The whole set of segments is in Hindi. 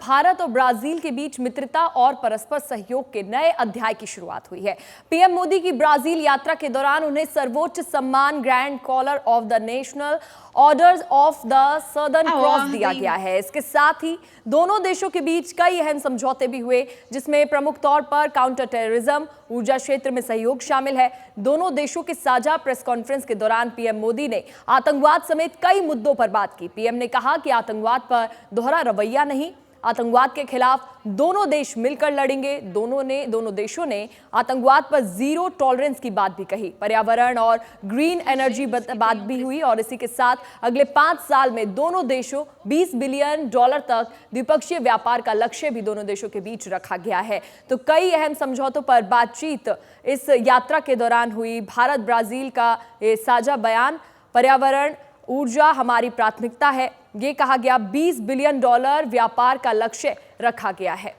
भारत और ब्राजील के बीच मित्रता और परस्पर सहयोग के नए अध्याय की शुरुआत हुई है। पीएम मोदी की ब्राजील यात्रा के दौरान उन्हें सर्वोच्च सम्मान Grand Collar of the National Order of the Southern Cross दिया गया है। इसके साथ ही दोनों देशों के बीच कई अहम समझौते भी हुए, जिसमें प्रमुख तौर पर काउंटर टेररिज्म, ऊर्जा क्षेत्र में सहयोग शामिल है। दोनों देशों के साझा प्रेस कॉन्फ्रेंस के दौरान पीएम मोदी ने आतंकवाद समेत कई मुद्दों पर बात की। पीएम ने कहा कि आतंकवाद पर दोहरा रवैया नहीं, आतंकवाद के खिलाफ दोनों देश मिलकर लड़ेंगे। दोनों देशों ने आतंकवाद पर जीरो टॉलरेंस की बात भी कही। पर्यावरण और ग्रीन एनर्जी बात भी हुई और इसी के साथ अगले 5 साल में दोनों देशों $20 बिलियन तक द्विपक्षीय व्यापार का लक्ष्य भी दोनों देशों के बीच रखा गया है। तो कई अहम समझौतों पर बातचीत इस यात्रा के दौरान हुई। भारत ब्राजील का ये साझा बयान, पर्यावरण ऊर्जा हमारी प्राथमिकता है, ये कहा गया। $20 बिलियन व्यापार का लक्ष्य रखा गया है।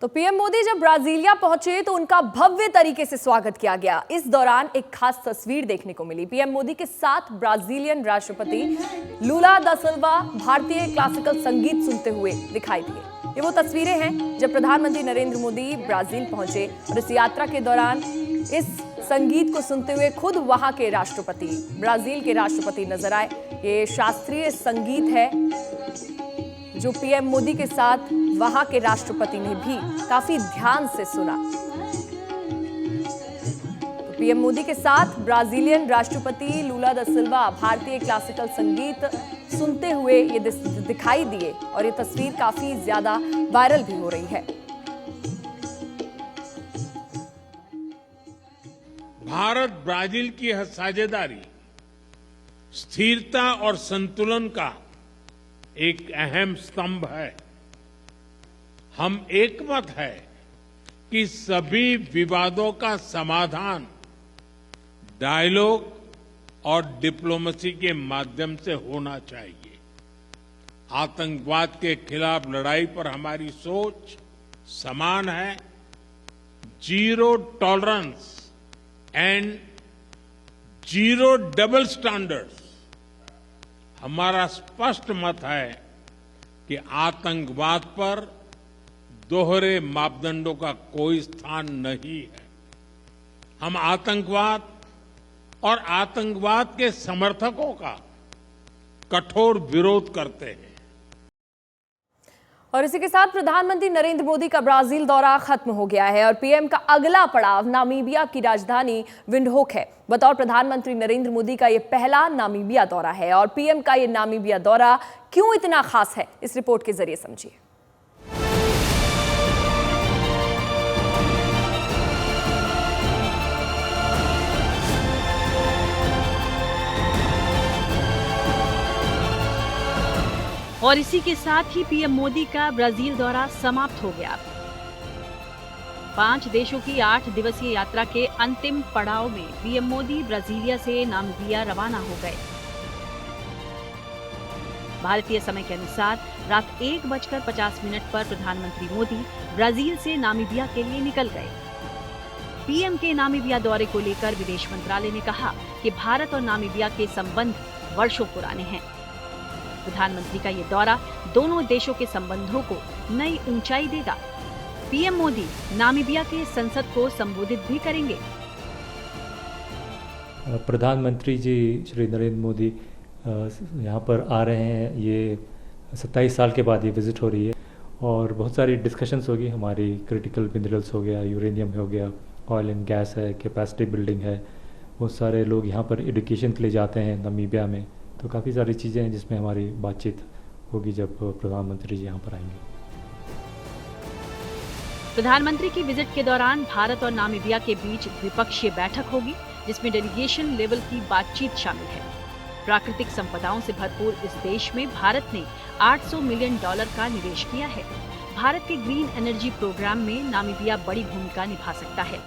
तो पीएम मोदी जब ब्राजीलिया पहुंचे तो उनका भव्य तरीके से स्वागत किया गया। इस दौरान एक खास तस्वीर देखने को मिली। पीएम मोदी के साथ ब्राजीलियन राष्ट्रपति लूला दा सिल्वा भारतीय क्लासिकल संगीत सुनते हुए दिखाई दिए। ये वो तस्वीरें हैं जब प्रधानमंत्री नरेंद्र मोदी ब्राजील पहुंचे और इस यात्रा के दौरान इस संगीत को सुनते हुए खुद वहां के राष्ट्रपति, ब्राजील के राष्ट्रपति नजर आए। ये शास्त्रीय संगीत है जो पीएम मोदी के साथ वहां के राष्ट्रपति ने भी काफी ध्यान से सुना। तो पीएम मोदी के साथ ब्राजीलियन राष्ट्रपति लूला दा सिल्वा भारतीय क्लासिकल संगीत सुनते हुए ये दिखाई दिए और ये तस्वीर काफी ज्यादा वायरल भी हो रही है। भारत ब्राजील की यह साझेदारी स्थिरता और संतुलन का एक अहम स्तंभ है। हम एकमत है कि सभी विवादों का समाधान डायलॉग और डिप्लोमेसी के माध्यम से होना चाहिए। आतंकवाद के खिलाफ लड़ाई पर हमारी सोच समान है। Zero tolerance and zero double standards हमारा स्पष्ट मत है कि आतंकवाद पर दोहरे मापदंडों का कोई स्थान नहीं है। हम आतंकवाद और आतंकवाद के समर्थकों का कठोर विरोध करते हैं। और इसी के साथ प्रधानमंत्री नरेंद्र मोदी का ब्राजील दौरा खत्म हो गया है और पीएम का अगला पड़ाव नामीबिया की राजधानी विंडहोक है। बतौर प्रधानमंत्री नरेंद्र मोदी का यह पहला नामीबिया दौरा है और पीएम का यह नामीबिया दौरा क्यों इतना खास है, इस रिपोर्ट के जरिए समझिए। और इसी के साथ ही पीएम मोदी का ब्राजील दौरा समाप्त हो गया। 5 देशों की 8 दिवसीय यात्रा के अंतिम पड़ाव में पीएम मोदी ब्राजीलिया से नामीबिया रवाना हो गए। भारतीय समय के अनुसार रात 1:50 पर प्रधानमंत्री मोदी ब्राजील से नामीबिया के लिए निकल गए। पीएम के नामीबिया दौरे को लेकर विदेश मंत्रालय ने कहा कि भारत और नामीबिया के संबंध वर्षों पुराने हैं। प्रधानमंत्री का ये दौरा दोनों देशों के संबंधों को नई ऊंचाई देगा। पीएम मोदी नामीबिया के संसद को संबोधित भी करेंगे। प्रधानमंत्री जी श्री नरेंद्र मोदी यहाँ पर आ रहे हैं। ये 27 साल के बाद ये विजिट हो रही है और बहुत सारी डिस्कशंस होगी। हमारी क्रिटिकल मिनरल्स हो गया, यूरेनियम हो गया, ऑयल एंड गैस है, कैपेसिटी बिल्डिंग है। बहुत सारे लोग यहाँ पर एजुकेशन के लिए जाते हैं नामीबिया में। तो काफ़ी सारी चीज़ें हैं जिसमें हमारी बातचीत होगी जब प्रधानमंत्री जी यहाँ पर आएंगे। प्रधानमंत्री की विजिट के दौरान भारत और नामीबिया के बीच द्विपक्षीय बैठक होगी, जिसमें डेलीगेशन लेवल की बातचीत शामिल है। प्राकृतिक संपदाओं से भरपूर इस देश में भारत ने $800 मिलियन का निवेश किया है। भारत के ग्रीन एनर्जी प्रोग्राम में नामीबिया बड़ी भूमिका निभा सकता है।